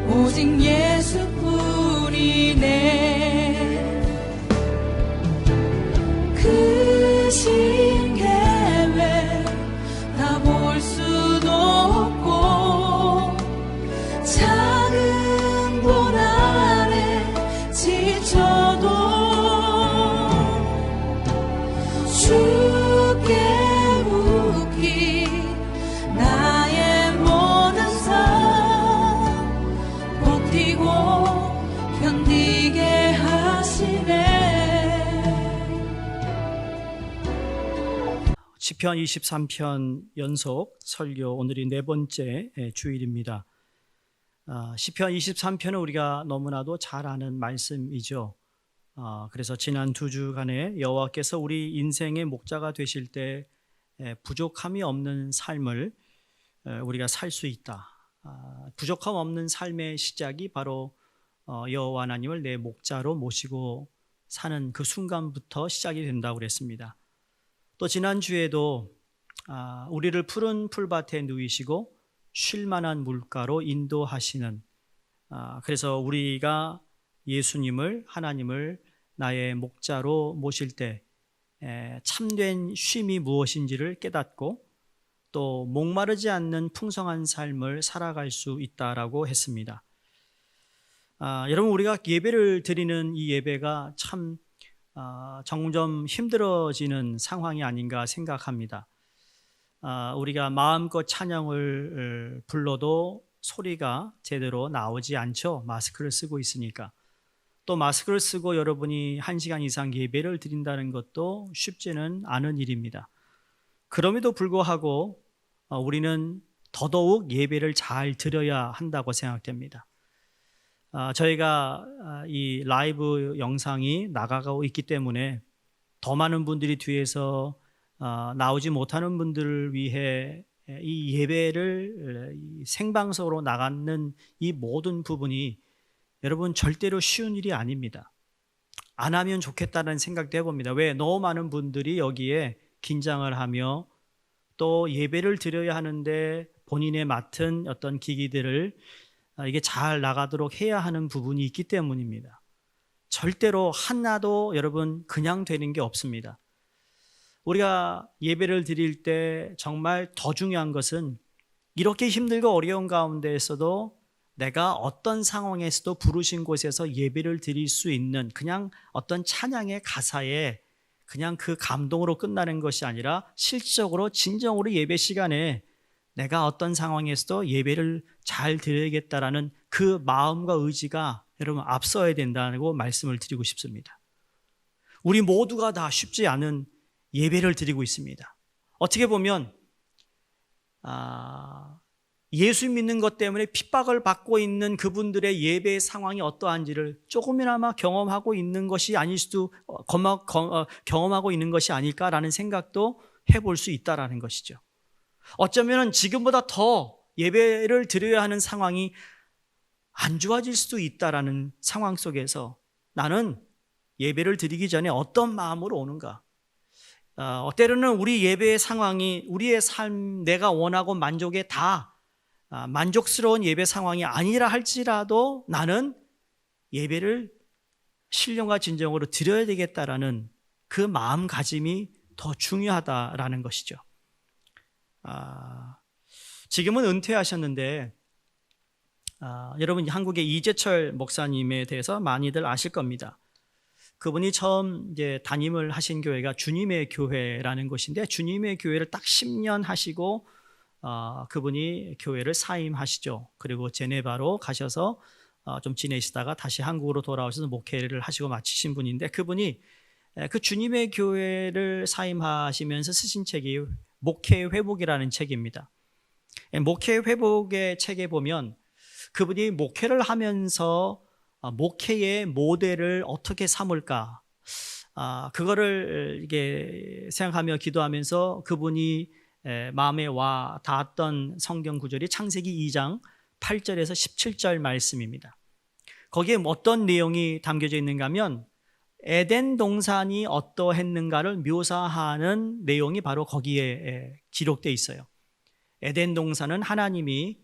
오직 예수뿐이네. 그 신계획 다 볼 수도 없고 작은 본 아래 지쳐도 주께 묻기 나의 모든 삶 버티고 견디게 하시네. 시편 23편 연속 설교, 오늘이 네 번째 주일입니다. 시편 23편은 우리가 너무나도 잘 아는 말씀이죠. 그래서 지난 두 주간에 여호와께서 우리 인생의 목자가 되실 때 부족함이 없는 삶을 우리가 살 수 있다. 부족함 없는 삶의 시작이 바로 여호와 하나님을 내 목자로 모시고 사는 그 순간부터 시작이 된다고 그랬습니다. 또 지난주에도 우리를 푸른 풀밭에 누이시고 쉴만한 물가로 인도하시는, 그래서 우리가 예수님을, 하나님을 나의 목자로 모실 때 참된 쉼이 무엇인지를 깨닫고 또 목마르지 않는 풍성한 삶을 살아갈 수 있다라고 했습니다. 여러분, 우리가 예배를 드리는 이 예배가 참 점점 힘들어지는 상황이 아닌가 생각합니다. 우리가 마음껏 찬양을 불러도 소리가 제대로 나오지 않죠. 마스크를 쓰고 있으니까. 또 마스크를 쓰고 여러분이 1시간 이상 예배를 드린다는 것도 쉽지는 않은 일입니다. 그럼에도 불구하고 우리는 더더욱 예배를 잘 드려야 한다고 생각됩니다. 저희가 이 라이브 영상이 나가고 있기 때문에 더 많은 분들이 뒤에서 나오지 못하는 분들을 위해 이 예배를 생방송으로 나가는 이 모든 부분이 여러분 절대로 쉬운 일이 아닙니다. 안 하면 좋겠다는 생각도 해봅니다. 왜? 너무 많은 분들이 여기에 긴장을 하며 또 예배를 드려야 하는데 본인의 맡은 어떤 기기들을 이게 잘 나가도록 해야 하는 부분이 있기 때문입니다. 절대로 하나도 여러분 그냥 되는 게 없습니다. 우리가 예배를 드릴 때 정말 더 중요한 것은 이렇게 힘들고 어려운 가운데에서도 내가 어떤 상황에서도 부르신 곳에서 예배를 드릴 수 있는 그냥 어떤 찬양의 가사에 그냥 그 감동으로 끝나는 것이 아니라 실질적으로 진정으로 예배 시간에 내가 어떤 상황에서도 예배를 잘 드려야겠다라는 그 마음과 의지가 여러분 앞서야 된다고 말씀을 드리고 싶습니다. 우리 모두가 다 쉽지 않은 예배를 드리고 있습니다. 어떻게 보면 예수 믿는 것 때문에 핍박을 받고 있는 그분들의 예배의 상황이 어떠한지를 조금이나마 경험하고 있는 것이 아닐 수도 경험하고 있는 것이 아닐까라는 생각도 해볼 수 있다라는 것이죠. 어쩌면 지금보다 더 예배를 드려야 하는 상황이 안 좋아질 수도 있다라는 상황 속에서 나는 예배를 드리기 전에 어떤 마음으로 오는가? 때로는 우리 예배의 상황이 우리의 삶, 내가 원하고 만족에 다 만족스러운 예배 상황이 아니라 할지라도 나는 예배를 신령과 진정으로 드려야 되겠다라는 그 마음가짐이 더 중요하다라는 것이죠. 지금은 은퇴하셨는데 여러분 한국의 이재철 목사님에 대해서 많이들 아실 겁니다. 그분이 처음 이제 담임을 하신 교회가 주님의 교회라는 곳인데 주님의 교회를 딱 10년 하시고 그분이 교회를 사임하시죠. 그리고 제네바로 가셔서 좀 지내시다가 다시 한국으로 돌아오셔서 목회를 하시고 마치신 분인데 그분이 그 주님의 교회를 사임하시면서 쓰신 책이 목회 회복이라는 책입니다. 목회 회복의 책에 보면 그분이 목회를 하면서 목회의 모델을 어떻게 삼을까, 그거를 이게 생각하며 기도하면서 그분이 마음에 와 닿았던 성경 구절이 창세기 2장 8절에서 17절 말씀입니다. 거기에 어떤 내용이 담겨져 있는가 하면 에덴 동산이 어떠했는가를 묘사하는 내용이 바로 거기에 기록되어 있어요. 에덴 동산은 하나님이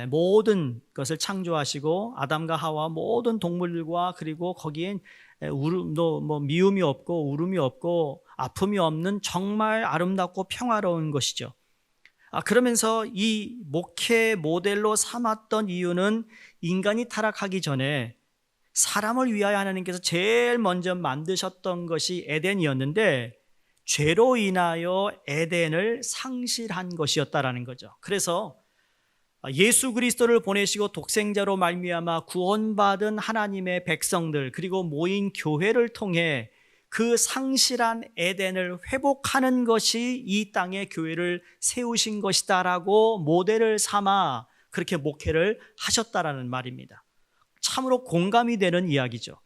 모든 것을 창조하시고 아담과 하와 모든 동물들과 그리고 거기엔 울음도 미움이 없고 울음이 없고 아픔이 없는 정말 아름답고 평화로운 것이죠. 그러면서 이 목회 모델로 삼았던 이유는 인간이 타락하기 전에 사람을 위하여 하나님께서 제일 먼저 만드셨던 것이 에덴이었는데 죄로 인하여 에덴을 상실한 것이었다라는 거죠. 그래서 예수 그리스도를 보내시고 독생자로 말미암아 구원받은 하나님의 백성들 그리고 모인 교회를 통해 그 상실한 에덴을 회복하는 것이 이 땅에 교회를 세우신 것이다라고 모델을 삼아 그렇게 목회를 하셨다라는 말입니다. 참으로 공감이 되는 이야기죠.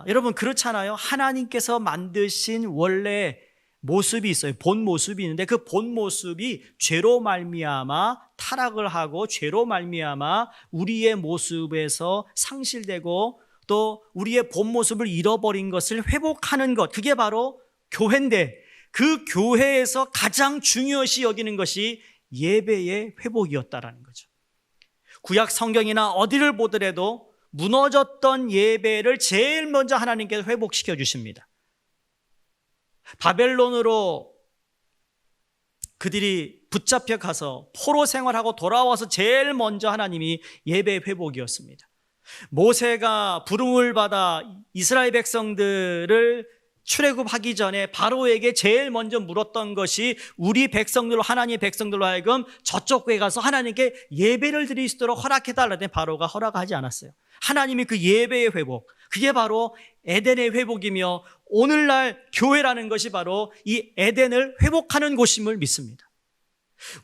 여러분 그렇잖아요. 하나님께서 만드신 원래 모습이 있어요. 본 모습이 있는데 그 본 모습이 죄로 말미암아 타락을 하고 죄로 말미암아 우리의 모습에서 상실되고 또 우리의 본 모습을 잃어버린 것을 회복하는 것, 그게 바로 교회인데 그 교회에서 가장 중요시 여기는 것이 예배의 회복이었다라는 거죠. 구약 성경이나 어디를 보더라도 무너졌던 예배를 제일 먼저 하나님께서 회복시켜 주십니다. 바벨론으로 그들이 붙잡혀 가서 포로 생활하고 돌아와서 제일 먼저 하나님이 예배 회복이었습니다. 모세가 부름을 받아 이스라엘 백성들을 출애굽하기 전에 바로에게 제일 먼저 물었던 것이 우리 백성들로 하나님의 백성들로 하여금 저쪽 교회 가서 하나님께 예배를 드릴 수 있도록 허락해달라더니 바로가 허락하지 않았어요. 하나님이 그 예배의 회복, 그게 바로 에덴의 회복이며 오늘날 교회라는 것이 바로 이 에덴을 회복하는 곳임을 믿습니다.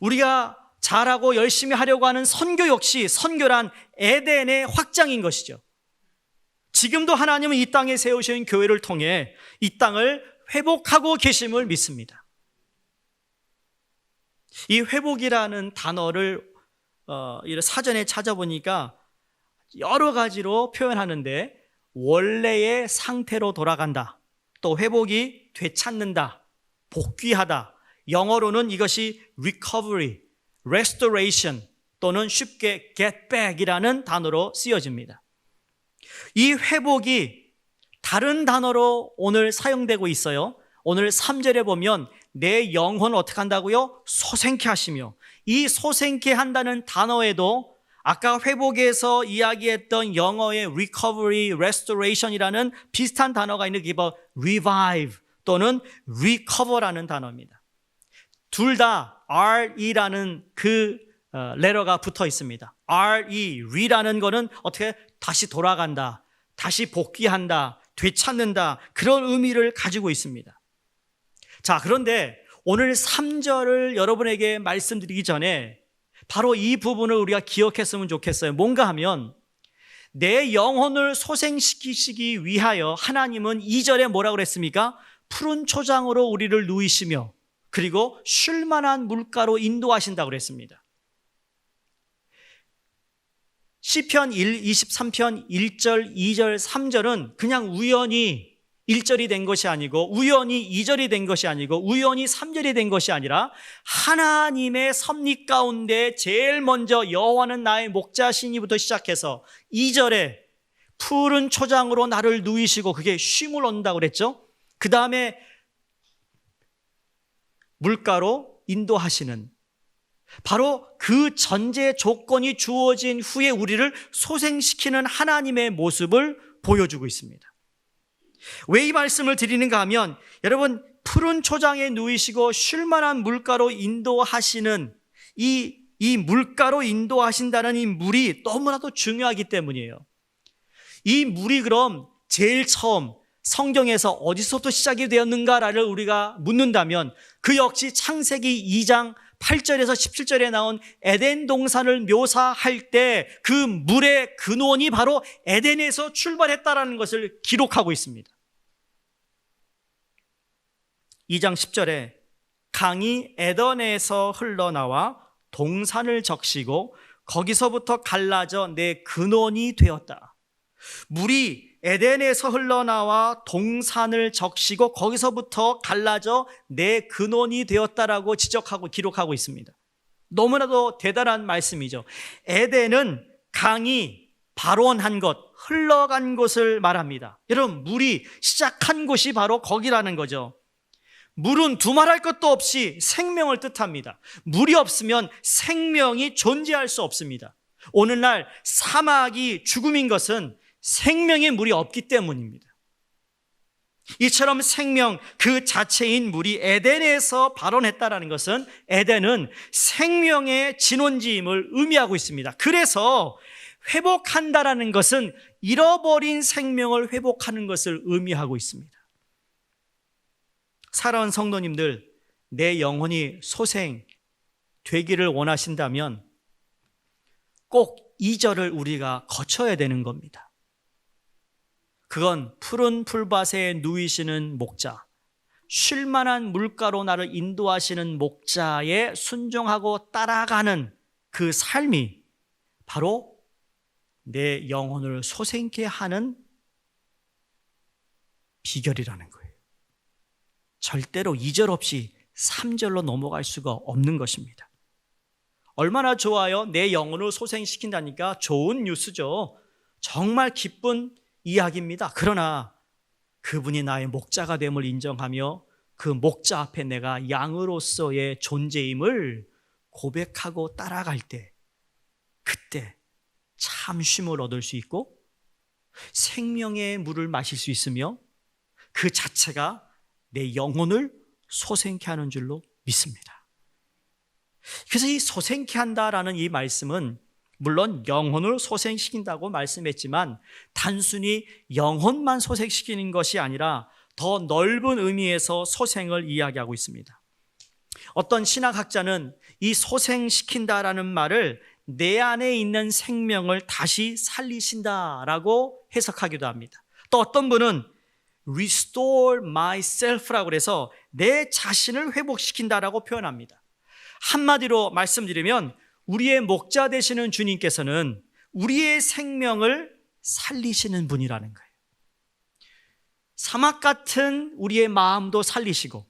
우리가 잘하고 열심히 하려고 하는 선교 역시 선교란 에덴의 확장인 것이죠. 지금도 하나님은 이 땅에 세우신 교회를 통해 이 땅을 회복하고 계심을 믿습니다. 이 회복이라는 단어를 사전에 찾아보니까 여러 가지로 표현하는데 원래의 상태로 돌아간다, 또 회복이 되찾는다, 복귀하다, 영어로는 이것이 recovery, restoration 또는 쉽게 get back이라는 단어로 쓰여집니다. 이 회복이 다른 단어로 오늘 사용되고 있어요. 오늘 3절에 보면 내 영혼을 어떻게 한다고요? 소생케 하시며, 이 소생케 한다는 단어에도 아까 회복에서 이야기했던 영어의 recovery, restoration이라는 비슷한 단어가 있는 게 바로 revive 또는 recover라는 단어입니다. 둘 다 RE라는 그 레터가 붙어 있습니다. RE, re라는 거는 어떻게 다시 돌아간다, 다시 복귀한다, 되찾는다, 그런 의미를 가지고 있습니다. 자, 그런데 오늘 3절을 여러분에게 말씀드리기 전에 바로 이 부분을 우리가 기억했으면 좋겠어요. 뭔가 하면 내 영혼을 소생시키시기 위하여 하나님은 2절에 뭐라고 그랬습니까? 푸른 초장으로 우리를 누이시며 그리고 쉴만한 물가로 인도하신다고 그랬습니다. 시편 23편 1절, 2절, 3절은 그냥 우연히 1절이 된 것이 아니고 우연히 2절이 된 것이 아니고 우연히 3절이 된 것이 아니라 하나님의 섭리 가운데 제일 먼저 여호와는 나의 목자시니부터 시작해서 2절에 푸른 초장으로 나를 누이시고 그게 쉼을 얻는다고 그랬죠. 그 다음에 물가로 인도하시는, 바로 그 전제 조건이 주어진 후에 우리를 소생시키는 하나님의 모습을 보여주고 있습니다. 왜 이 말씀을 드리는가 하면 여러분, 푸른 초장에 누이시고 쉴만한 물가로 인도하시는 이 물가로 인도하신다는 이 물이 너무나도 중요하기 때문이에요. 이 물이 그럼 제일 처음 성경에서 어디서부터 시작이 되었는가를 우리가 묻는다면 그 역시 창세기 2장 8절에서 17절에 나온 에덴 동산을 묘사할 때 그 물의 근원이 바로 에덴에서 출발했다라는 것을 기록하고 있습니다. 2장 10절에 강이 에덴에서 흘러나와 동산을 적시고 거기서부터 갈라져 내 근원이 되었다. 물이 에덴에서 흘러나와 동산을 적시고 거기서부터 갈라져 내 근원이 되었다라고 지적하고 기록하고 있습니다. 너무나도 대단한 말씀이죠. 에덴은 강이 발원한 것, 흘러간 곳을 말합니다. 여러분, 물이 시작한 곳이 바로 거기라는 거죠. 물은 두말할 것도 없이 생명을 뜻합니다. 물이 없으면 생명이 존재할 수 없습니다. 오늘날 사막이 죽음인 것은 생명의 물이 없기 때문입니다. 이처럼 생명 그 자체인 물이 에덴에서 발원했다는 것은 에덴은 생명의 진원지임을 의미하고 있습니다. 그래서 회복한다라는 것은 잃어버린 생명을 회복하는 것을 의미하고 있습니다. 사랑하는 성도님들, 내 영혼이 소생되기를 원하신다면 꼭 이 절을 우리가 거쳐야 되는 겁니다. 그건 푸른 풀밭에 누이시는 목자, 쉴만한 물가로 나를 인도하시는 목자에 순종하고 따라가는 그 삶이 바로 내 영혼을 소생케 하는 비결이라는 거예요. 절대로 2절 없이 3절로 넘어갈 수가 없는 것입니다. 얼마나 좋아요. 내 영혼을 소생시킨다니까 좋은 뉴스죠. 정말 기쁜 이야기입니다. 그러나 그분이 나의 목자가 됨을 인정하며 그 목자 앞에 내가 양으로서의 존재임을 고백하고 따라갈 때, 그때 참 쉼을 얻을 수 있고 생명의 물을 마실 수 있으며 그 자체가 내 영혼을 소생케 하는 줄로 믿습니다. 그래서 이 소생케 한다라는 이 말씀은 물론 영혼을 소생시킨다고 말씀했지만 단순히 영혼만 소생시키는 것이 아니라 더 넓은 의미에서 소생을 이야기하고 있습니다. 어떤 신학학자는 이 소생시킨다라는 말을 내 안에 있는 생명을 다시 살리신다라고 해석하기도 합니다. 또 어떤 분은 restore myself라고 해서 내 자신을 회복시킨다라고 표현합니다. 한마디로 말씀드리면 우리의 목자 되시는 주님께서는 우리의 생명을 살리시는 분이라는 거예요. 사막 같은 우리의 마음도 살리시고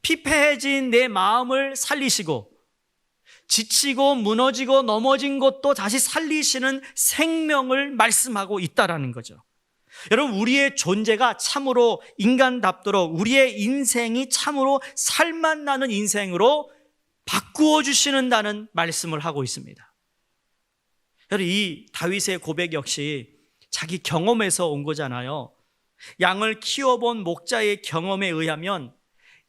피폐해진 내 마음을 살리시고 지치고 무너지고 넘어진 것도 다시 살리시는 생명을 말씀하고 있다라는 거죠. 여러분, 우리의 존재가 참으로 인간답도록 우리의 인생이 참으로 살맛나는 인생으로 바꾸어 주시는다는 말씀을 하고 있습니다. 여러분, 이 다윗의 고백 역시 자기 경험에서 온 거잖아요. 양을 키워본 목자의 경험에 의하면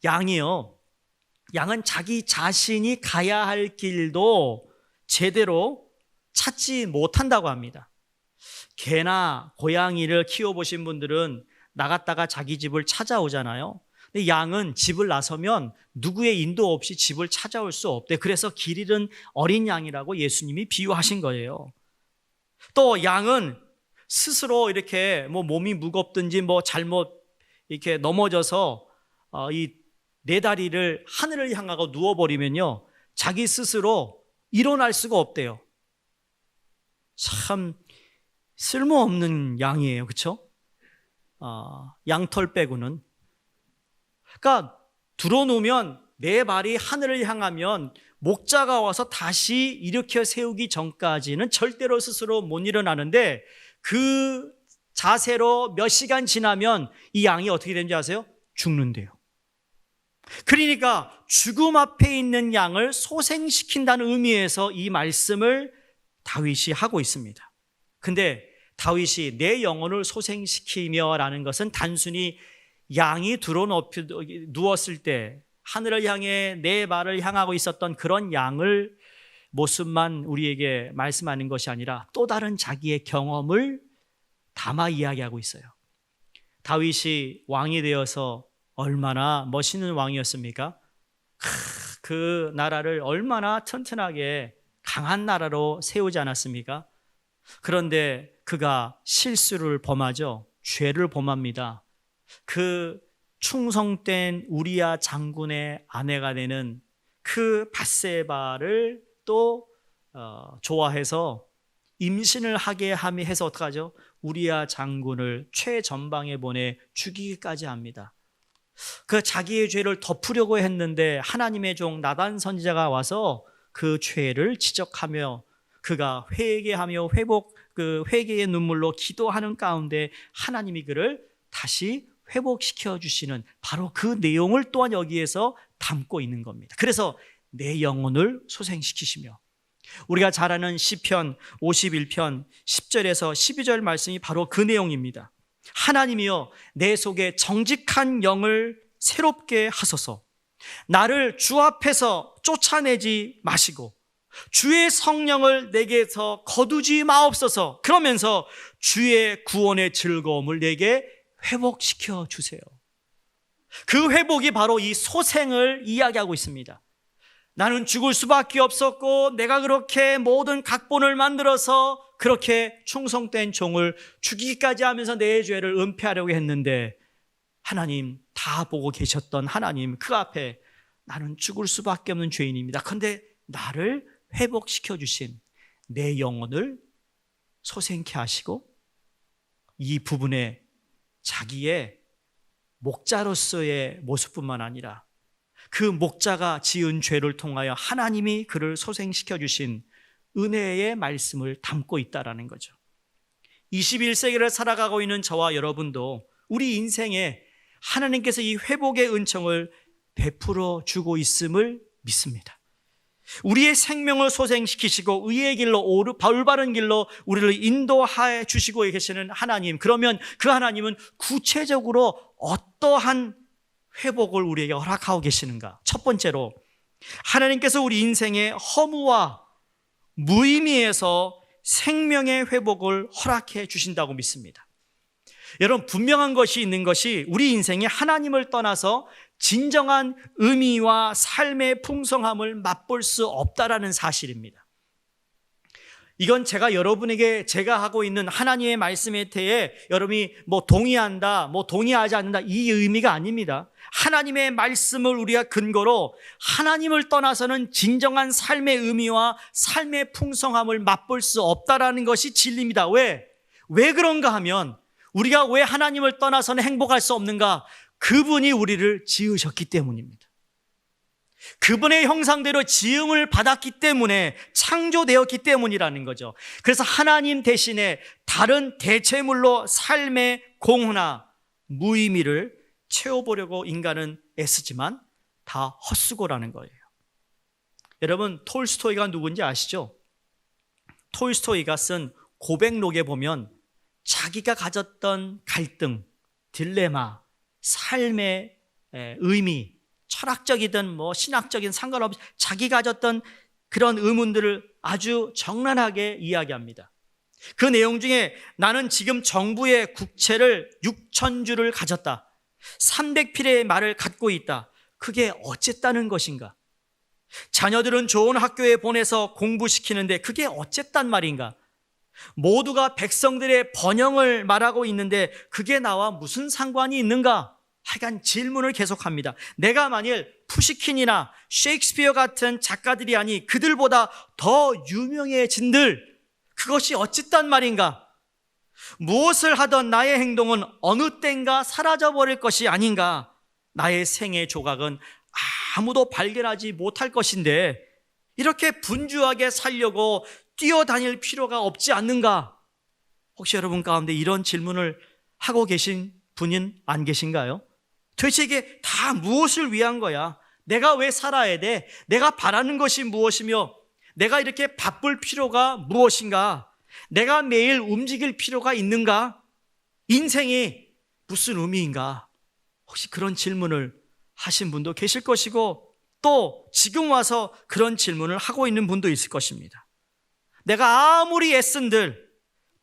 양은 자기 자신이 가야 할 길도 제대로 찾지 못한다고 합니다. 개나 고양이를 키워보신 분들은 나갔다가 자기 집을 찾아오잖아요. 근데 양은 집을 나서면 누구의 인도 없이 집을 찾아올 수 없대. 그래서 길 잃은 어린 양이라고 예수님이 비유하신 거예요. 또 양은 스스로 이렇게 몸이 무겁든지 잘못 이렇게 넘어져서 이 네 다리를 하늘을 향하고 누워버리면요, 자기 스스로 일어날 수가 없대요. 참 쓸모없는 양이에요, 그렇죠? 양털 빼고는. 그러니까 들어놓으면 내 발이 하늘을 향하면 목자가 와서 다시 일으켜 세우기 전까지는 절대로 스스로 못 일어나는데 그 자세로 몇 시간 지나면 이 양이 어떻게 되는지 아세요? 죽는데요. 그러니까 죽음 앞에 있는 양을 소생시킨다는 의미에서 이 말씀을 다윗이 하고 있습니다. 근데 다윗이 내 영혼을 소생시키며 라는 것은 단순히 양이 누웠을 때 하늘을 향해 내 발을 향하고 있었던 그런 양을 모습만 우리에게 말씀하는 것이 아니라 또 다른 자기의 경험을 담아 이야기하고 있어요. 다윗이 왕이 되어서 얼마나 멋있는 왕이었습니까? 그 나라를 얼마나 튼튼하게 강한 나라로 세우지 않았습니까? 그런데 그가 실수를 범하죠. 죄를 범합니다. 그 충성된 우리야 장군의 아내가 되는 그 밧세바를 또 좋아해서 임신을 하게 해서 어떡하죠? 우리야 장군을 최전방에 보내 죽이기까지 합니다. 그 자기의 죄를 덮으려고 했는데 하나님의 종 나단 선지자가 와서 그 죄를 지적하며 그가 회개하며 회개의 눈물로 기도하는 가운데 하나님이 그를 다시 회복시켜 주시는 바로 그 내용을 또한 여기에서 담고 있는 겁니다. 그래서 내 영혼을 소생시키시며, 우리가 잘 아는 시편 51편 10절에서 12절 말씀이 바로 그 내용입니다. 하나님이여 내 속에 정직한 영을 새롭게 하소서. 나를 주 앞에서 쫓아내지 마시고 주의 성령을 내게서 거두지 마옵소서. 그러면서 주의 구원의 즐거움을 내게 회복시켜 주세요. 그 회복이 바로 이 소생을 이야기하고 있습니다. 나는 죽을 수밖에 없었고 내가 그렇게 모든 각본을 만들어서 그렇게 충성된 종을 죽이기까지 하면서 내 죄를 은폐하려고 했는데 하나님, 다 보고 계셨던 하나님, 그 앞에 나는 죽을 수밖에 없는 죄인입니다. 그런데 나를 회복시켜 주신 내 영혼을 소생케 하시고 이 부분에 자기의 목자로서의 모습뿐만 아니라 그 목자가 지은 죄를 통하여 하나님이 그를 소생시켜 주신 은혜의 말씀을 담고 있다라는 거죠. 21세기를 살아가고 있는 저와 여러분도 우리 인생에 하나님께서 이 회복의 은총을 베풀어 주고 있음을 믿습니다. 우리의 생명을 소생시키시고 의의 길로 올바른 길로 우리를 인도하여 주시고 계시는 하나님, 그러면 그 하나님은 구체적으로 어떠한 회복을 우리에게 허락하고 계시는가? 첫 번째로 하나님께서 우리 인생의 허무와 무의미에서 생명의 회복을 허락해 주신다고 믿습니다. 여러분, 분명한 것이 있는 것이 우리 인생이 하나님을 떠나서 진정한 의미와 삶의 풍성함을 맛볼 수 없다라는 사실입니다. 이건 여러분에게 제가 하고 있는 하나님의 말씀에 대해 여러분이 동의한다, 동의하지 않는다, 이 의미가 아닙니다. 하나님의 말씀을 우리가 근거로 하나님을 떠나서는 진정한 삶의 의미와 삶의 풍성함을 맛볼 수 없다라는 것이 진리입니다. 왜 그런가 하면 우리가 왜 하나님을 떠나서는 행복할 수 없는가? 그분이 우리를 지으셨기 때문입니다. 그분의 형상대로 지음을 받았기 때문에, 창조되었기 때문이라는 거죠. 그래서 하나님 대신에 다른 대체물로 삶의 공허나 무의미를 채워보려고 인간은 애쓰지만 다 헛수고라는 거예요. 여러분, 톨스토이가 누군지 아시죠? 톨스토이가 쓴 고백록에 보면 자기가 가졌던 갈등, 딜레마, 삶의 의미, 철학적이든 신학적인 상관없이 자기가 가졌던 그런 의문들을 아주 적나라하게 이야기합니다. 그 내용 중에 나는 지금 정부의 국채를 6,000주를 가졌다. 300필의 말을 갖고 있다. 그게 어쨌다는 것인가? 자녀들은 좋은 학교에 보내서 공부시키는데 그게 어쨌단 말인가? 모두가 백성들의 번영을 말하고 있는데 그게 나와 무슨 상관이 있는가? 하여간 질문을 계속합니다. 내가 만일 푸시킨이나 셰익스피어 같은 작가들이 아니 그들보다 더 유명해진들 그것이 어쨌단 말인가? 무엇을 하던 나의 행동은 어느 땐가 사라져버릴 것이 아닌가? 나의 생애 조각은 아무도 발견하지 못할 것인데 이렇게 분주하게 살려고 뛰어다닐 필요가 없지 않는가? 혹시 여러분 가운데 이런 질문을 하고 계신 분은 안 계신가요? 도대체 이게 다 무엇을 위한 거야? 내가 왜 살아야 돼? 내가 바라는 것이 무엇이며 내가 이렇게 바쁠 필요가 무엇인가? 내가 매일 움직일 필요가 있는가? 인생이 무슨 의미인가? 혹시 그런 질문을 하신 분도 계실 것이고 또 지금 와서 그런 질문을 하고 있는 분도 있을 것입니다. 내가 아무리 애쓴들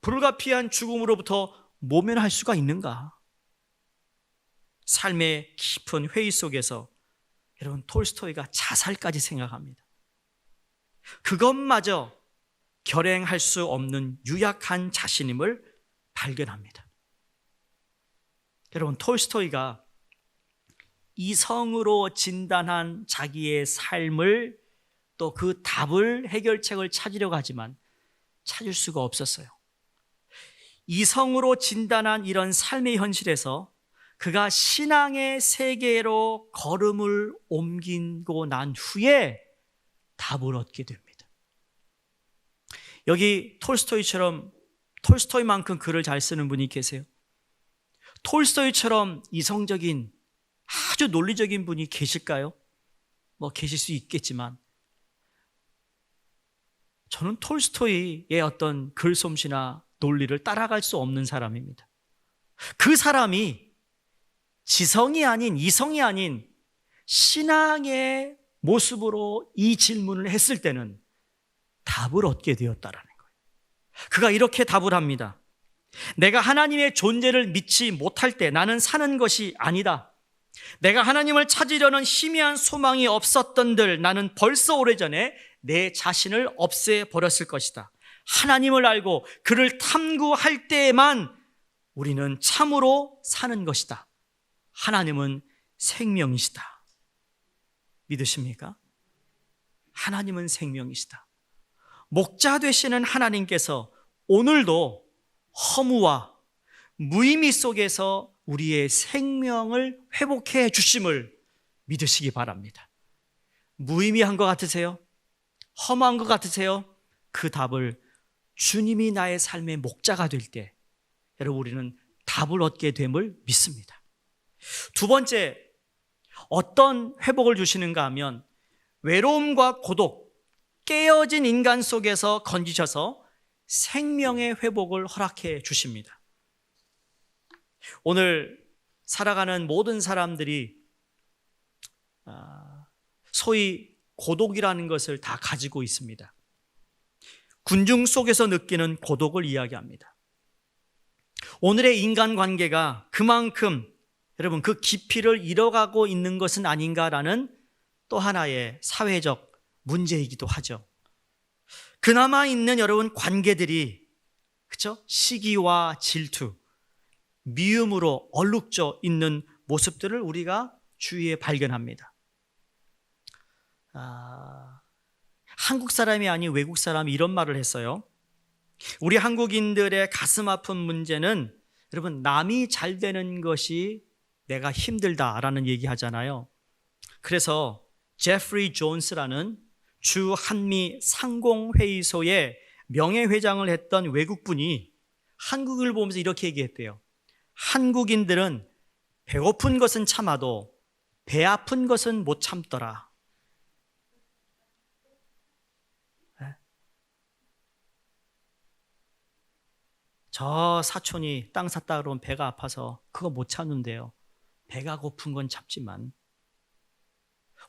불가피한 죽음으로부터 모면할 수가 있는가? 삶의 깊은 회의 속에서 여러분 톨스토이가 자살까지 생각합니다. 그것마저 결행할 수 없는 유약한 자신임을 발견합니다. 여러분 톨스토이가 이성으로 진단한 자기의 삶을 또 그 답을 해결책을 찾으려고 하지만 찾을 수가 없었어요. 이성으로 진단한 이런 삶의 현실에서 그가 신앙의 세계로 걸음을 옮기고 난 후에 답을 얻게 됩니다. 여기 톨스토이만큼 글을 잘 쓰는 분이 계세요. 톨스토이처럼 이성적인 아주 논리적인 분이 계실까요? 계실 수 있겠지만 저는 톨스토이의 어떤 글솜씨나 논리를 따라갈 수 없는 사람입니다. 그 사람이 지성이 아닌 이성이 아닌 신앙의 모습으로 이 질문을 했을 때는 답을 얻게 되었다라는 거예요. 그가 이렇게 답을 합니다. 내가 하나님의 존재를 믿지 못할 때 나는 사는 것이 아니다. 내가 하나님을 찾으려는 희미한 소망이 없었던들 나는 벌써 오래전에 내 자신을 없애버렸을 것이다. 하나님을 알고 그를 탐구할 때에만 우리는 참으로 사는 것이다. 하나님은 생명이시다. 믿으십니까? 하나님은 생명이시다. 목자 되시는 하나님께서 오늘도 허무와 무의미 속에서 우리의 생명을 회복해 주심을 믿으시기 바랍니다. 무의미한 것 같으세요? 허무한 것 같으세요? 그 답을 주님이 나의 삶의 목자가 될 때 여러분 우리는 답을 얻게 됨을 믿습니다. 두 번째, 어떤 회복을 주시는가 하면 외로움과 고독, 깨어진 인간 속에서 건지셔서 생명의 회복을 허락해 주십니다. 오늘 살아가는 모든 사람들이 소위 고독이라는 것을 다 가지고 있습니다. 군중 속에서 느끼는 고독을 이야기합니다. 오늘의 인간관계가 그만큼 여러분 그 깊이를 잃어가고 있는 것은 아닌가라는 또 하나의 사회적 문제이기도 하죠. 그나마 있는 여러분 관계들이 그렇죠? 시기와 질투, 미움으로 얼룩져 있는 모습들을 우리가 주위에 발견합니다. 한국 사람이 아닌 외국 사람이 이런 말을 했어요. 우리 한국인들의 가슴 아픈 문제는 여러분 남이 잘 되는 것이 내가 힘들다라는 얘기 하잖아요. 그래서 제프리 존스라는 주 한미 상공회의소의 명예회장을 했던 외국분이 한국을 보면서 이렇게 얘기했대요. 한국인들은 배고픈 것은 참아도 배 아픈 것은 못 참더라. 저 사촌이 땅 샀다 그러면 배가 아파서 그거 못 참는데요. 배가 고픈 건 참지만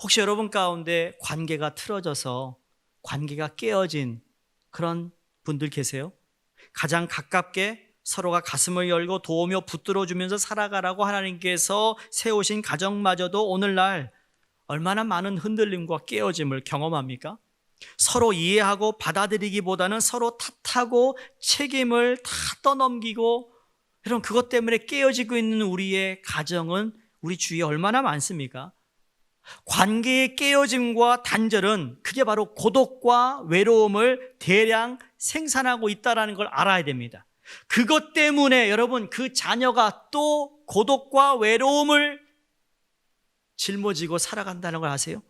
혹시 여러분 가운데 관계가 틀어져서 관계가 깨어진 그런 분들 계세요? 가장 가깝게 서로가 가슴을 열고 도우며 붙들어주면서 살아가라고 하나님께서 세우신 가정마저도 오늘날 얼마나 많은 흔들림과 깨어짐을 경험합니까? 서로 이해하고 받아들이기보다는 서로 탓하고 책임을 다 떠넘기고 여러분 그것 때문에 깨어지고 있는 우리의 가정은 우리 주위에 얼마나 많습니까? 관계의 깨어짐과 단절은 그게 바로 고독과 외로움을 대량 생산하고 있다는 걸 알아야 됩니다. 그것 때문에 여러분 그 자녀가 또 고독과 외로움을 짊어지고 살아간다는 걸 아세요?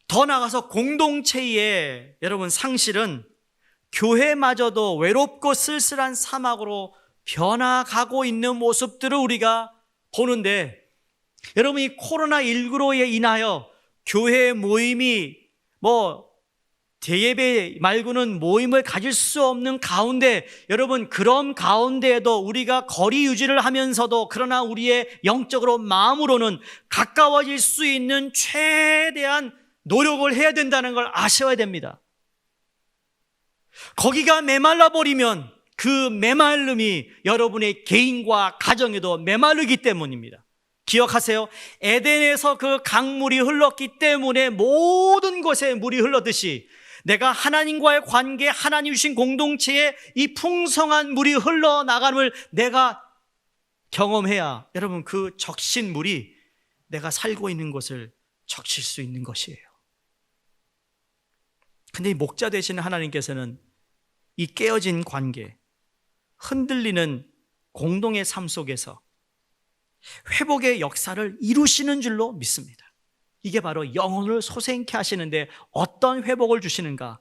더 나아가서 공동체의 여러분 상실은 교회마저도 외롭고 쓸쓸한 사막으로 변화가고 있는 모습들을 우리가 보는데 여러분 이 코로나19로 인하여 교회 모임이 대예배 말고는 모임을 가질 수 없는 가운데 여러분 그런 가운데에도 우리가 거리 유지를 하면서도 그러나 우리의 영적으로 마음으로는 가까워질 수 있는 최대한 노력을 해야 된다는 걸 아셔야 됩니다. 거기가 메말라 버리면 그 메말름이 여러분의 개인과 가정에도 메마르기 때문입니다. 기억하세요. 에덴에서 그 강물이 흘렀기 때문에 모든 곳에 물이 흘렀듯이 내가 하나님과의 관계, 하나님 주신 공동체에 이 풍성한 물이 흘러나감을 내가 경험해야 여러분 그 적신 물이 내가 살고 있는 곳을 적실 수 있는 것이에요. 근데 이 목자 되시는 하나님께서는 이 깨어진 관계, 흔들리는 공동의 삶 속에서 회복의 역사를 이루시는 줄로 믿습니다. 이게 바로 영혼을 소생케 하시는데 어떤 회복을 주시는가?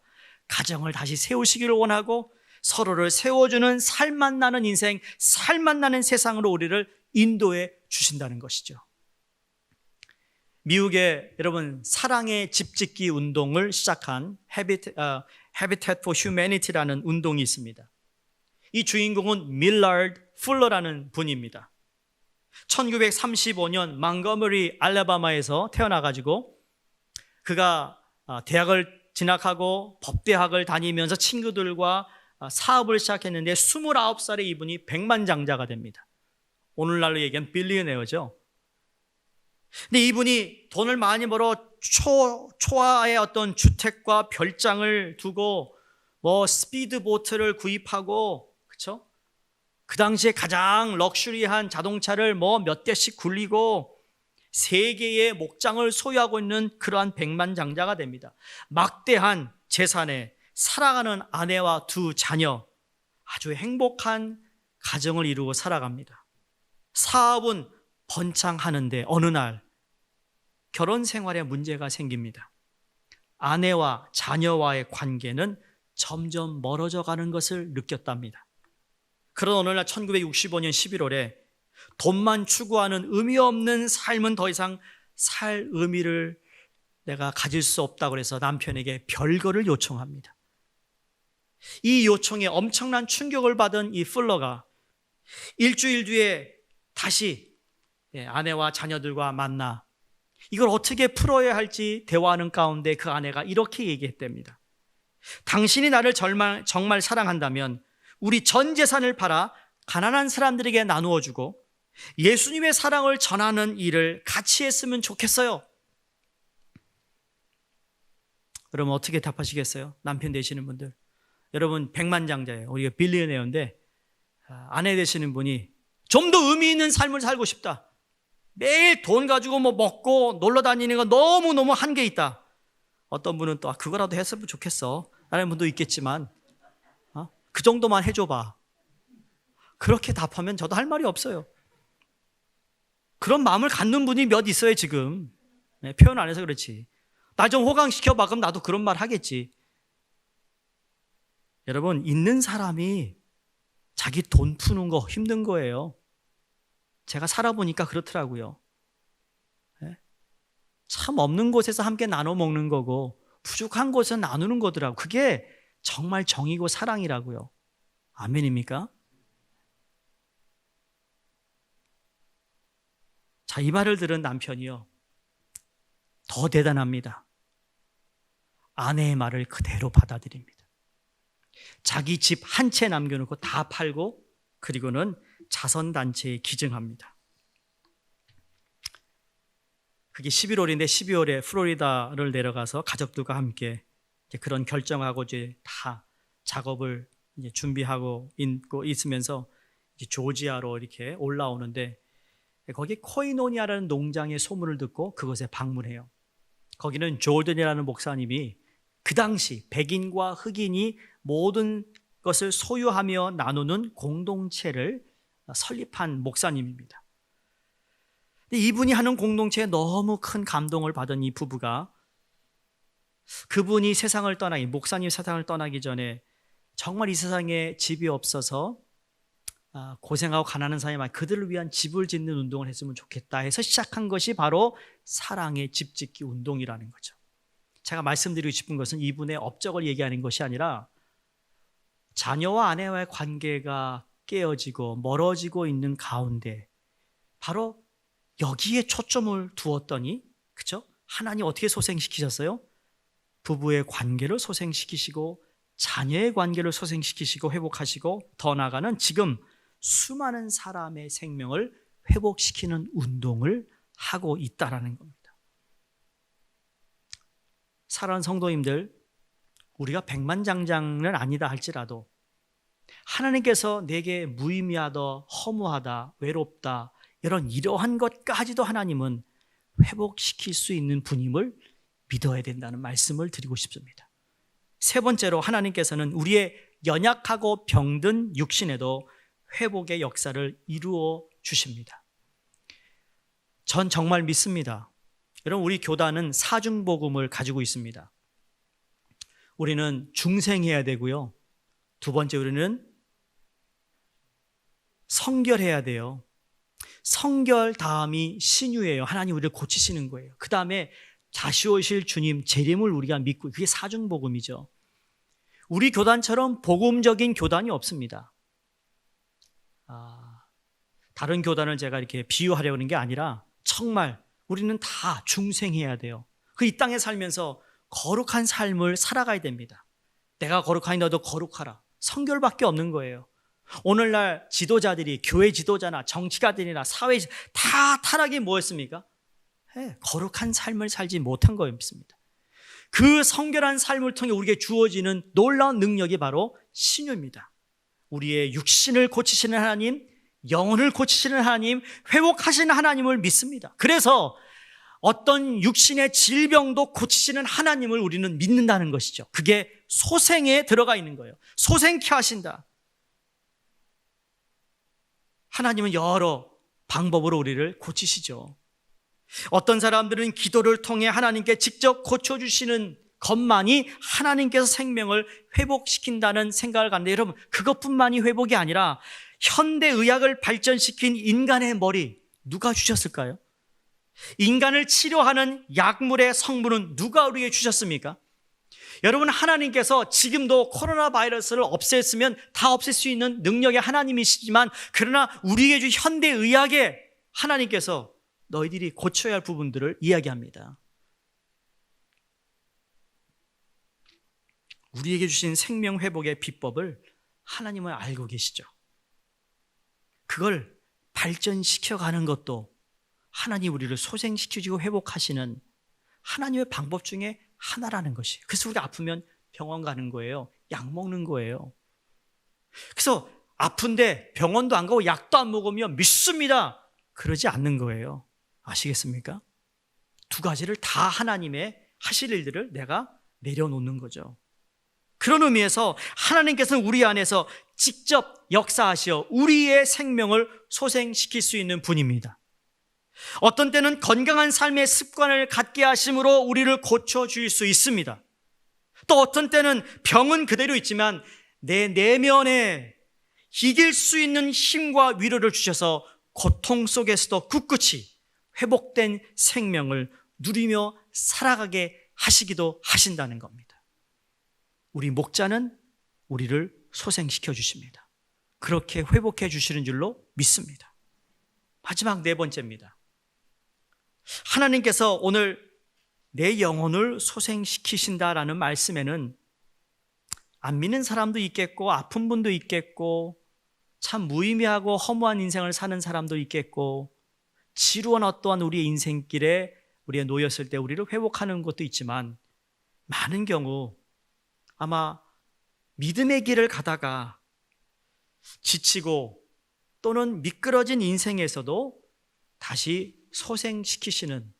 가정을 다시 세우시기를 원하고 서로를 세워주는 살맛 나는 인생, 살맛 나는 세상으로 우리를 인도해 주신다는 것이죠. 미국의 여러분 사랑의 집짓기 운동을 시작한 Habitat for Humanity라는 운동이 있습니다. 이 주인공은 밀라드 풀러라는 분입니다. 1935년 망거머리 알라바마에서 태어나가지고 그가 대학을 진학하고 법대학을 다니면서 친구들과 사업을 시작했는데 29살에 이분이 백만장자가 됩니다. 오늘날로 얘기하면 빌리어네어죠. 근데 이분이 돈을 많이 벌어 초하의 어떤 주택과 별장을 두고 스피드보트를 구입하고, 그렇죠? 그 당시에 가장 럭셔리한 자동차를 몇 대씩 굴리고 3개의 목장을 소유하고 있는 그러한 백만장자가 됩니다. 막대한 재산에 사랑하는 아내와 2 자녀, 아주 행복한 가정을 이루고 살아갑니다. 사업은 번창하는데 어느 날 결혼 생활에 문제가 생깁니다. 아내와 자녀와의 관계는 점점 멀어져 가는 것을 느꼈답니다. 그런 어느 날 1965년 11월에 돈만 추구하는 의미 없는 삶은 더 이상 살 의미를 내가 가질 수 없다고 해서 남편에게 별거를 요청합니다. 이 요청에 엄청난 충격을 받은 이 풀러가 일주일 뒤에 다시 아내와 자녀들과 만나 이걸 어떻게 풀어야 할지 대화하는 가운데 그 아내가 이렇게 얘기했답니다. 당신이 나를 정말 사랑한다면 우리 전 재산을 팔아 가난한 사람들에게 나누어 주고 예수님의 사랑을 전하는 일을 같이 했으면 좋겠어요. 여러분 어떻게 답하시겠어요? 남편 되시는 분들, 여러분 백만장자예요. 우리가 빌리어네어인데 아내 되시는 분이 좀 더 의미 있는 삶을 살고 싶다. 매일 돈 가지고 먹고 놀러 다니는 거 너무너무 한계 있다. 어떤 분은 또 그거라도 했으면 좋겠어 라는 분도 있겠지만 그 정도만 해줘봐. 그렇게 답하면 저도 할 말이 없어요. 그런 마음을 갖는 분이 몇 있어요 지금. 표현 안 해서 그렇지. 나 좀 호강시켜봐. 그럼 나도 그런 말 하겠지. 여러분 있는 사람이 자기 돈 푸는 거 힘든 거예요. 제가 살아보니까 그렇더라고요. 참 없는 곳에서 함께 나눠 먹는 거고 부족한 곳에서 나누는 거더라고요. 그게 정말 정이고 사랑이라고요. 아멘입니까? 자, 이 말을 들은 남편이요, 더 대단합니다. 아내의 말을 그대로 받아들입니다. 자기 집 한 채 남겨놓고 다 팔고 그리고는 자선단체에 기증합니다. 그게 11월인데 12월에 플로리다를 내려가서 가족들과 함께 그런 결정하고 이제 다 작업을 이제 준비하고 있으면서 이제 조지아로 이렇게 올라오는데 거기 코이노니아라는 농장의 소문을 듣고 그곳에 방문해요. 거기는 조던이라는 목사님이 그 당시 백인과 흑인이 모든 것을 소유하며 나누는 공동체를 설립한 목사님입니다. 이분이 하는 공동체에 너무 큰 감동을 받은 이 부부가 그분이 세상을 떠나기, 목사님 세상을 떠나기 전에 정말 이 세상에 집이 없어서 고생하고 가난한 사람이 그들을 위한 집을 짓는 운동을 했으면 좋겠다 해서 시작한 것이 바로 사랑의 집짓기 운동이라는 거죠. 제가 말씀드리고 싶은 것은 이분의 업적을 얘기하는 것이 아니라 자녀와 아내와의 관계가 깨어지고 멀어지고 있는 가운데 바로 여기에 초점을 두었더니, 그렇죠? 하나님 어떻게 소생시키셨어요? 부부의 관계를 소생시키시고 자녀의 관계를 소생시키시고 회복하시고 더 나아가는 지금 수많은 사람의 생명을 회복시키는 운동을 하고 있다라는 겁니다. 사랑하는 성도님들, 우리가 백만장자는 아니다 할지라도 하나님께서 내게 무의미하다, 허무하다, 외롭다 이러한 것까지도 하나님은 회복시킬 수 있는 분임을 믿어야 된다는 말씀을 드리고 싶습니다. 세 번째로 하나님께서는 우리의 연약하고 병든 육신에도 회복의 역사를 이루어 주십니다. 전 정말 믿습니다. 여러분, 우리 교단은 사중복음을 가지고 있습니다. 우리는 중생해야 되고요. 두 번째, 우리는 성결해야 돼요. 성결 다음이 신유예요. 하나님 우리를 고치시는 거예요. 그 다음에 다시 오실 주님 재림을 우리가 믿고, 그게 사중복음이죠. 우리 교단처럼 복음적인 교단이 없습니다. 다른 교단을 제가 이렇게 비유하려고 하는 게 아니라 정말 우리는 다 중생해야 돼요. 그 이 땅에 살면서 거룩한 삶을 살아가야 됩니다. 내가 거룩하니 너도 거룩하라. 성결밖에 없는 거예요. 오늘날 지도자들이, 교회 지도자나 정치가들이나 사회 다 타락이 뭐였습니까? 거룩한 삶을 살지 못한 거였습니다. 그 성결한 삶을 통해 우리에게 주어지는 놀라운 능력이 바로 신유입니다. 우리의 육신을 고치시는 하나님, 영혼을 고치시는 하나님, 회복하시는 하나님을 믿습니다. 그래서 어떤 육신의 질병도 고치시는 하나님을 우리는 믿는다는 것이죠. 그게 소생에 들어가 있는 거예요. 소생케 하신다. 하나님은 여러 방법으로 우리를 고치시죠. 어떤 사람들은 기도를 통해 하나님께 직접 고쳐주시는 것만이 하나님께서 생명을 회복시킨다는 생각을 갖는데, 여러분, 그것뿐만이 회복이 아니라 현대의학을 발전시킨 인간의 머리 누가 주셨을까요? 인간을 치료하는 약물의 성분은 누가 우리에게 주셨습니까? 여러분, 하나님께서 지금도 코로나 바이러스를 없앴으면 다 없앨 수 있는 능력의 하나님이시지만, 그러나 우리에게 준 현대의학에 하나님께서 너희들이 고쳐야 할 부분들을 이야기합니다. 우리에게 주신 생명 회복의 비법을 하나님은 알고 계시죠. 그걸 발전시켜가는 것도 하나님 우리를 소생시켜주고 회복하시는 하나님의 방법 중에 하나라는 것이에요. 그래서 우리가 아프면 병원 가는 거예요. 약 먹는 거예요. 그래서 아픈데 병원도 안 가고 약도 안 먹으면 믿습니다. 그러지 않는 거예요. 아시겠습니까? 두 가지를 다 하나님의 하실 일들을 내가 내려놓는 거죠. 그런 의미에서 하나님께서는 우리 안에서 직접 역사하시어 우리의 생명을 소생시킬 수 있는 분입니다. 어떤 때는 건강한 삶의 습관을 갖게 하심으로 우리를 고쳐줄 수 있습니다. 또 어떤 때는 병은 그대로 있지만 내 내면에 이길 수 있는 힘과 위로를 주셔서 고통 속에서도 굳굳이 회복된 생명을 누리며 살아가게 하시기도 하신다는 겁니다. 우리 목자는 우리를 소생시켜 주십니다. 그렇게 회복해 주시는 줄로 믿습니다. 마지막 네 번째입니다. 하나님께서 오늘 내 영혼을 소생시키신다라는 말씀에는 안 믿는 사람도 있겠고, 아픈 분도 있겠고, 참 무의미하고 허무한 인생을 사는 사람도 있겠고, 지루한 어떠한 우리의 인생길에 우리가 놓였을 때 우리를 회복하는 것도 있지만, 많은 경우 아마 믿음의 길을 가다가 지치고 또는 미끄러진 인생에서도 다시 소생시키시는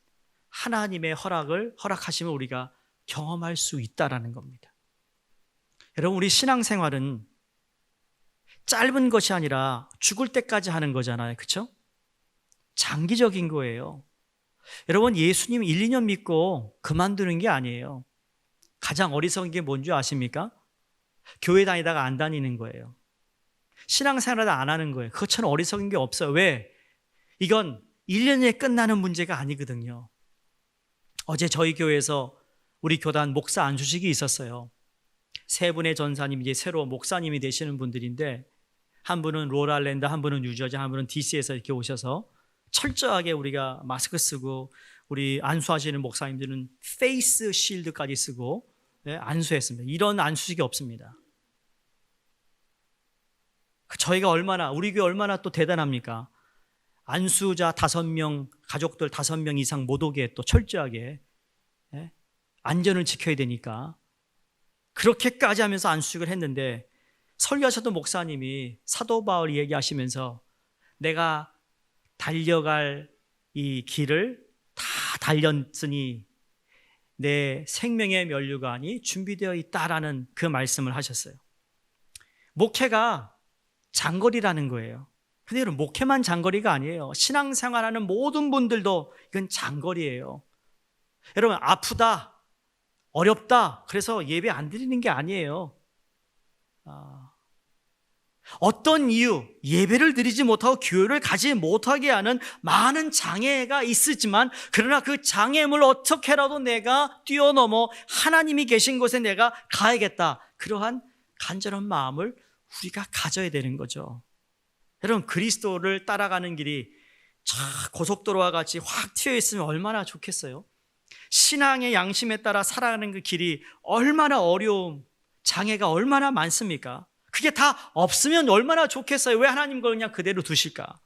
하나님의 허락하시면 우리가 경험할 수 있다라는 겁니다. 여러분, 우리 신앙생활은 짧은 것이 아니라 죽을 때까지 하는 거잖아요. 그렇죠? 장기적인 거예요. 여러분, 예수님 1, 2년 믿고 그만두는 게 아니에요. 가장 어리석은 게 뭔지 아십니까? 교회 다니다가 안 다니는 거예요. 신앙생활을 안 하는 거예요. 그것처럼 어리석은 게 없어요. 왜? 이건 1년에 끝나는 문제가 아니거든요. 어제 저희 교회에서 우리 교단 목사 안수식이 있었어요. 세 분의 전사님이 이제 새로 목사님이 되시는 분들인데, 한 분은 롤아일랜드, 한 분은 뉴저지, 한 분은 DC에서 이렇게 오셔서 철저하게 우리가 마스크 쓰고, 우리 안수하시는 목사님들은 페이스 실드까지 쓰고 안수했습니다. 이런 안수식이 없습니다. 저희가 우리 교회 얼마나 또 대단합니까? 안수자 5명, 가족들 5명 이상 못 오게 또 철저하게 안전을 지켜야 되니까 그렇게까지 하면서 안수식을 했는데, 설교하셨던 목사님이 사도 바울 얘기하시면서 내가 달려갈 이 길을 다 달렸으니 내 생명의 면류관이 준비되어 있다라는 그 말씀을 하셨어요. 목회가 장거리라는 거예요. 근데 여러분, 목회만 장거리가 아니에요. 신앙생활하는 모든 분들도 이건 장거리예요. 여러분, 아프다, 어렵다, 그래서 예배 안 드리는 게 아니에요. 어떤 이유, 예배를 드리지 못하고 교회를 가지 못하게 하는 많은 장애가 있으지만, 그러나 그 장애물을 어떻게라도 내가 뛰어넘어 하나님이 계신 곳에 내가 가야겠다, 그러한 간절한 마음을 우리가 가져야 되는 거죠. 여러분, 그리스도를 따라가는 길이 고속도로와 같이 확 튀어 있으면 얼마나 좋겠어요? 신앙의 양심에 따라 살아가는 그 길이 얼마나 어려움, 장애가 얼마나 많습니까? 그게 다 없으면 얼마나 좋겠어요? 왜 하나님 걸 그냥 그대로 두실까?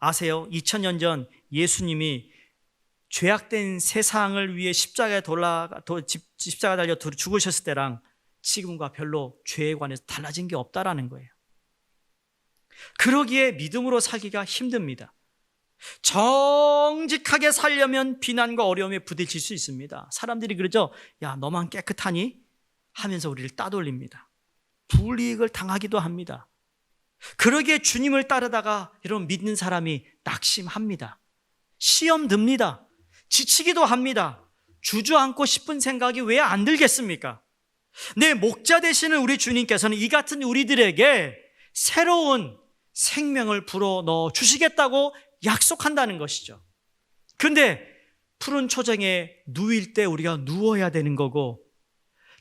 아세요? 2000년 전 예수님이 죄악된 세상을 위해 십자가에 달려 죽으셨을 때랑 지금과 별로 죄에 관해서 달라진 게 없다라는 거예요. 그러기에 믿음으로 살기가 힘듭니다. 정직하게 살려면 비난과 어려움에 부딪힐 수 있습니다. 사람들이 그러죠. 야, 너만 깨끗하니? 하면서 우리를 따돌립니다. 불이익을 당하기도 합니다. 그러기에 주님을 따르다가 여러분, 믿는 사람이 낙심합니다. 시험 듭니다. 지치기도 합니다. 주저앉고 싶은 생각이 왜 안 들겠습니까? 내 목자 되시는 우리 주님께서는 이 같은 우리들에게 새로운 생명을 불어넣어 주시겠다고 약속한다는 것이죠. 그런데 푸른 초정에 누일 때 우리가 누워야 되는 거고,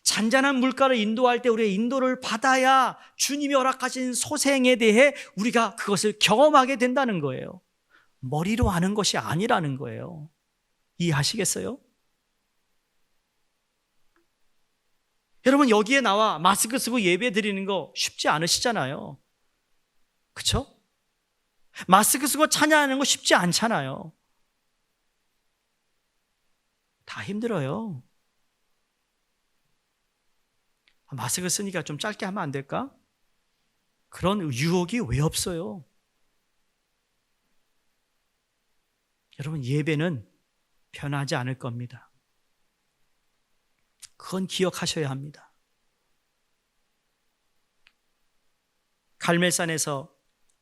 잔잔한 물가를 인도할 때 우리가 인도를 받아야 주님이 허락하신 소생에 대해 우리가 그것을 경험하게 된다는 거예요. 머리로 하는 것이 아니라는 거예요. 이해하시겠어요? 여러분, 여기에 나와 마스크 쓰고 예배 드리는 거 쉽지 않으시잖아요. 그렇죠? 마스크 쓰고 찬양하는 거 쉽지 않잖아요. 다 힘들어요. 마스크 쓰니까 좀 짧게 하면 안 될까? 그런 유혹이 왜 없어요? 여러분, 예배는 변하지 않을 겁니다. 그건 기억하셔야 합니다. 갈멜산에서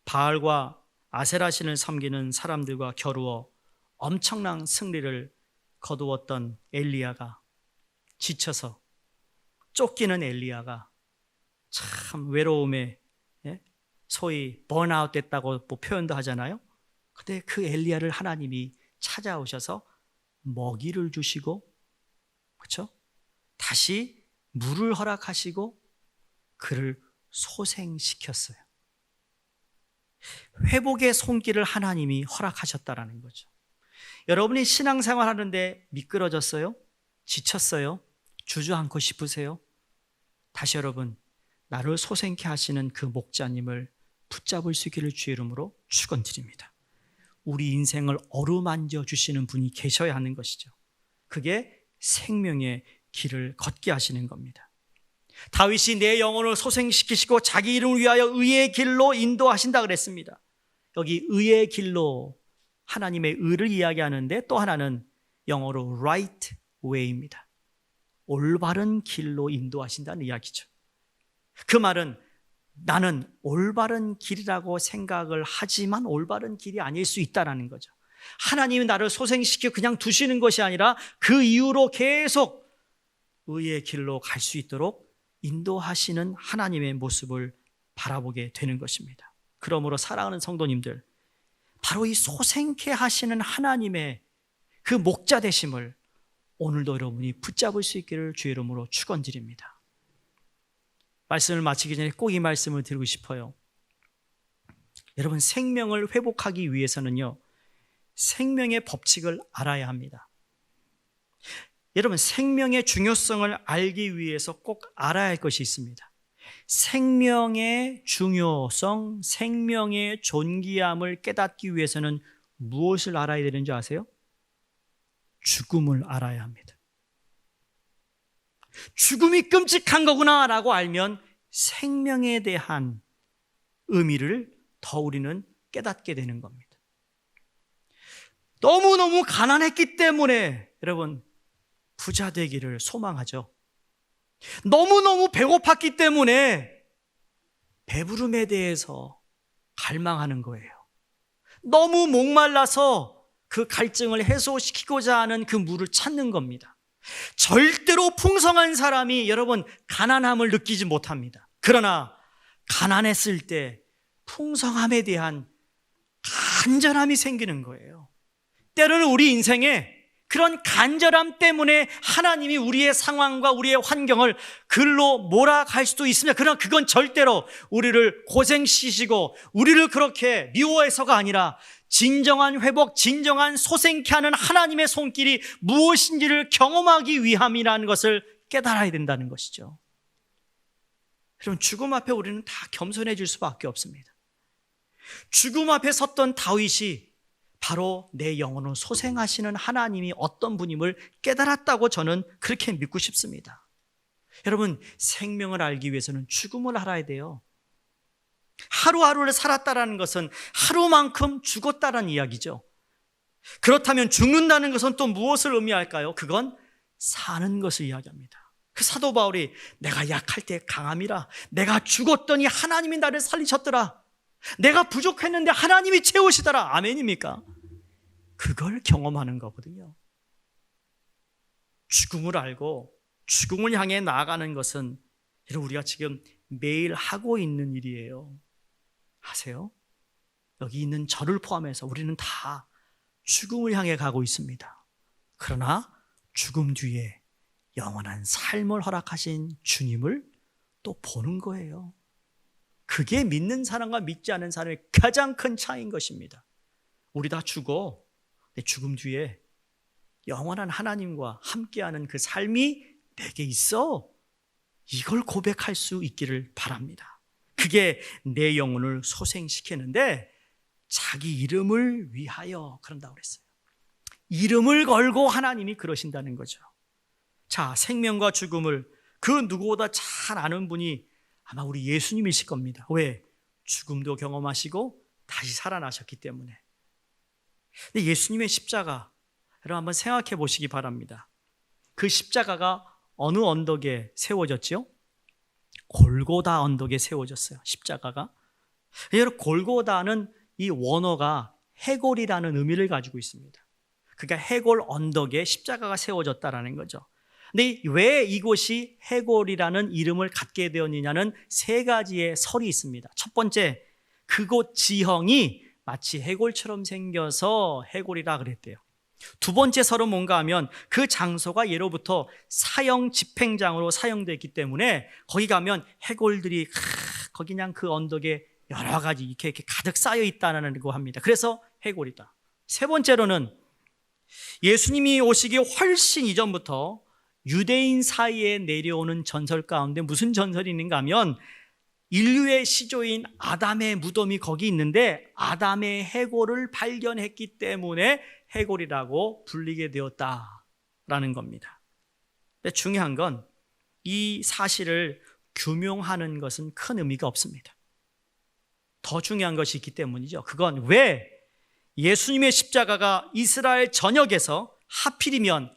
바알과 아세라 신을 섬기는 사람들과 겨루어 엄청난 승리를 거두었던 엘리야가 지쳐서 쫓기는 엘리야가 참 외로움에 소위 번아웃 됐다고 표현도 하잖아요. 근데 그 엘리야를 하나님이 찾아오셔서 먹이를 주시고, 그렇죠? 다시 물을 허락하시고 그를 소생시켰어요. 회복의 손길을 하나님이 허락하셨다라는 거죠. 여러분이 신앙생활 하는데 미끄러졌어요? 지쳤어요? 주저앉고 싶으세요? 다시 여러분, 나를 소생케 하시는 그 목자님을 붙잡을 수 있기를 주의 이름으로 축원드립니다. 우리 인생을 어루만져 주시는 분이 계셔야 하는 것이죠. 그게 생명의 길을 걷게 하시는 겁니다. 다윗이 내 영혼을 소생시키시고 자기 이름을 위하여 의의 길로 인도하신다 그랬습니다. 여기 의의 길로 하나님의 의를 이야기하는데, 또 하나는 영어로 right way입니다. 올바른 길로 인도하신다는 이야기죠. 그 말은 나는 올바른 길이라고 생각을 하지만 올바른 길이 아닐 수 있다는 거죠. 하나님이 나를 소생시켜 그냥 두시는 것이 아니라 그 이후로 계속 의의 길로 갈 수 있도록 인도하시는 하나님의 모습을 바라보게 되는 것입니다. 그러므로 사랑하는 성도님들, 바로 이 소생케 하시는 하나님의 그 목자 되심을 오늘도 여러분이 붙잡을 수 있기를 주의 이름으로 축원드립니다. 말씀을 마치기 전에 꼭 이 말씀을 드리고 싶어요. 여러분, 생명을 회복하기 위해서는요, 생명의 법칙을 알아야 합니다. 여러분, 생명의 중요성을 알기 위해서 꼭 알아야 할 것이 있습니다. 생명의 중요성, 생명의 존귀함을 깨닫기 위해서는 무엇을 알아야 되는지 아세요? 죽음을 알아야 합니다. 죽음이 끔찍한 거구나라고 알면 생명에 대한 의미를 더 우리는 깨닫게 되는 겁니다. 너무너무 가난했기 때문에 여러분, 부자 되기를 소망하죠. 너무너무 배고팠기 때문에 배부름에 대해서 갈망하는 거예요. 너무 목말라서 그 갈증을 해소시키고자 하는 그 물을 찾는 겁니다. 절대로 풍성한 사람이 여러분 가난함을 느끼지 못합니다. 그러나 가난했을 때 풍성함에 대한 간절함이 생기는 거예요. 때로는 우리 인생에 그런 간절함 때문에 하나님이 우리의 상황과 우리의 환경을 글로 몰아갈 수도 있습니다. 그러나 그건 절대로 우리를 고생시키시고 우리를 그렇게 미워해서가 아니라 진정한 회복, 진정한 소생케 하는 하나님의 손길이 무엇인지를 경험하기 위함이라는 것을 깨달아야 된다는 것이죠. 여러분, 죽음 앞에 우리는 다 겸손해질 수밖에 없습니다. 죽음 앞에 섰던 다윗이 바로 내 영혼을 소생하시는 하나님이 어떤 분임을 깨달았다고 저는 그렇게 믿고 싶습니다. 여러분, 생명을 알기 위해서는 죽음을 알아야 돼요. 하루하루를 살았다라는 것은 하루만큼 죽었다라는 이야기죠. 그렇다면 죽는다는 것은 또 무엇을 의미할까요? 그건 사는 것을 이야기합니다. 그 사도 바울이 내가 약할 때 강함이라, 내가 죽었더니 하나님이 나를 살리셨더라, 내가 부족했는데 하나님이 채우시더라. 아멘입니까? 그걸 경험하는 거거든요. 죽음을 알고 죽음을 향해 나아가는 것은 여러분 우리가 지금 매일 하고 있는 일이에요. 아세요? 여기 있는 저를 포함해서 우리는 다 죽음을 향해 가고 있습니다. 그러나 죽음 뒤에 영원한 삶을 허락하신 주님을 또 보는 거예요. 그게 믿는 사람과 믿지 않은 사람의 가장 큰 차이인 것입니다. 우리 다 죽어. 근데 죽음 뒤에 영원한 하나님과 함께하는 그 삶이 내게 있어. 이걸 고백할 수 있기를 바랍니다. 그게 내 영혼을 소생시키는데 자기 이름을 위하여 그런다고 그랬어요. 이름을 걸고 하나님이 그러신다는 거죠. 자, 생명과 죽음을 그 누구보다 잘 아는 분이 아마 우리 예수님이실 겁니다. 왜? 죽음도 경험하시고 다시 살아나셨기 때문에. 근데 예수님의 십자가, 여러분 한번 생각해 보시기 바랍니다. 그 십자가가 어느 언덕에 세워졌지요? 골고다 언덕에 세워졌어요. 십자가가. 여러분, 골고다는 이 원어가 해골이라는 의미를 가지고 있습니다. 그러니까 해골 언덕에 십자가가 세워졌다라는 거죠. 근데 왜 이곳이 해골이라는 이름을 갖게 되었느냐는 세 가지의 설이 있습니다. 첫 번째, 그곳 지형이 마치 해골처럼 생겨서 해골이라 그랬대요. 두 번째 설은 뭔가 하면 그 장소가 예로부터 사형 집행장으로 사용됐기 때문에 거기 가면 해골들이 거기 그냥 그 언덕에 여러 가지 이렇게 가득 쌓여 있다는 거 합니다. 그래서 해골이다. 세 번째로는 예수님이 오시기 훨씬 이전부터 유대인 사이에 내려오는 전설 가운데 무슨 전설이 있는가 하면 인류의 시조인 아담의 무덤이 거기 있는데 아담의 해골을 발견했기 때문에 해골이라고 불리게 되었다라는 겁니다. 근데 중요한 건 이 사실을 규명하는 것은 큰 의미가 없습니다. 더 중요한 것이 있기 때문이죠. 그건 왜 예수님의 십자가가 이스라엘 전역에서 하필이면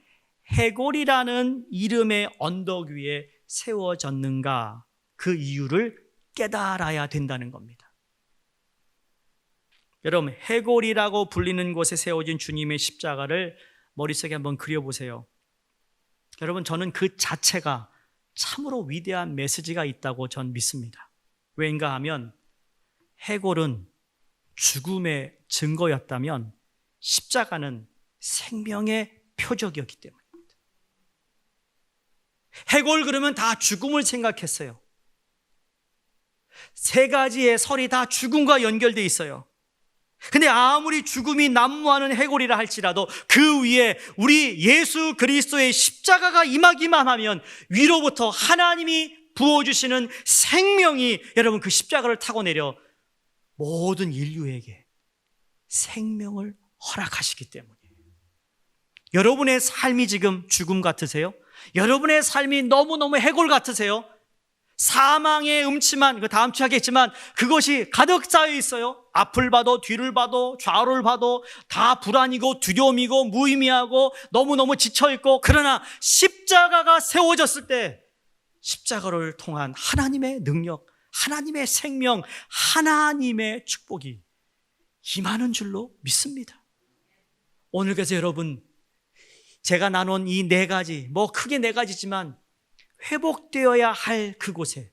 해골이라는 이름의 언덕 위에 세워졌는가, 그 이유를 깨달아야 된다는 겁니다. 여러분, 해골이라고 불리는 곳에 세워진 주님의 십자가를 머릿속에 한번 그려보세요. 여러분, 저는 그 자체가 참으로 위대한 메시지가 있다고 전 믿습니다. 왜인가 하면 해골은 죽음의 증거였다면 십자가는 생명의 표적이었기 때문입니다. 해골 그러면 다 죽음을 생각했어요. 세 가지의 설이 다 죽음과 연결되어 있어요. 근데 아무리 죽음이 난무하는 해골이라 할지라도 그 위에 우리 예수 그리스도의 십자가가 임하기만 하면 위로부터 하나님이 부어주시는 생명이 여러분 그 십자가를 타고 내려 모든 인류에게 생명을 허락하시기 때문이에요. 여러분의 삶이 지금 죽음 같으세요? 여러분의 삶이 너무너무 해골 같으세요? 사망의 음침한, 다음 주에 하겠지만 그것이 가득 쌓여 있어요. 앞을 봐도 뒤를 봐도 좌우를 봐도 다 불안이고 두려움이고 무의미하고 너무너무 지쳐있고, 그러나 십자가가 세워졌을 때 십자가를 통한 하나님의 능력, 하나님의 생명, 하나님의 축복이 임하는 줄로 믿습니다. 오늘 그래서 여러분, 제가 나눈 이 네 가지, 크게 네 가지지만 회복되어야 할 그곳에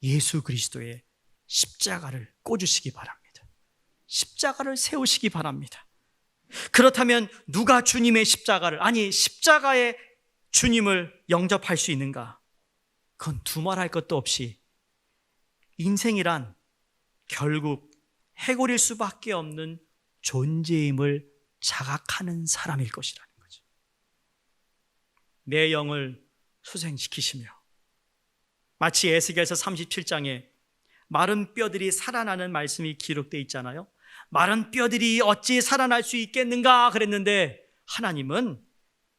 예수 그리스도의 십자가를 꽂으시기 바랍니다. 십자가를 세우시기 바랍니다. 그렇다면 누가 주님의 십자가의 주님을 영접할 수 있는가? 그건 두말할 것도 없이 인생이란 결국 해골일 수밖에 없는 존재임을 자각하는 사람일 것이라는 거죠. 내 영을 소생시키시며, 마치 에스겔서 37장에 마른 뼈들이 살아나는 말씀이 기록되어 있잖아요. 마른 뼈들이 어찌 살아날 수 있겠는가 그랬는데, 하나님은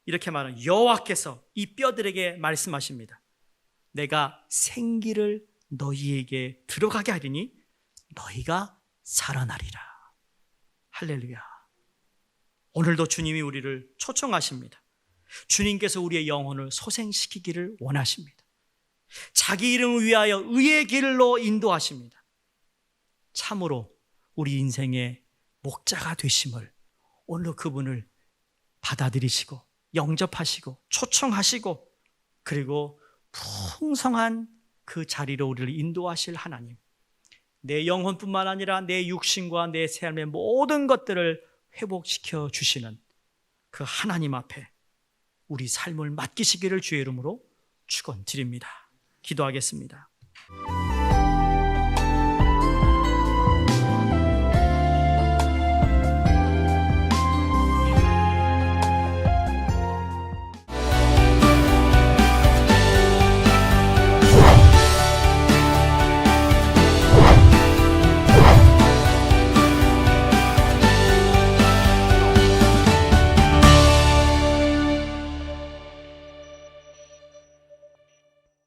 이렇게 말하는, 여호와께서 이 뼈들에게 말씀하십니다. 내가 생기를 너희에게 들어가게 하리니 너희가 살아나리라. 할렐루야. 오늘도 주님이 우리를 초청하십니다. 주님께서 우리의 영혼을 소생시키기를 원하십니다. 자기 이름을 위하여 의의 길로 인도하십니다. 참으로 우리 인생의 목자가 되심을, 오늘 그분을 받아들이시고 영접하시고 초청하시고, 그리고 풍성한 그 자리로 우리를 인도하실 하나님, 내 영혼뿐만 아니라 내 육신과 내 삶의 모든 것들을 회복시켜 주시는 그 하나님 앞에 우리 삶을 맡기시기를 주의 이름으로 축원드립니다. 기도하겠습니다.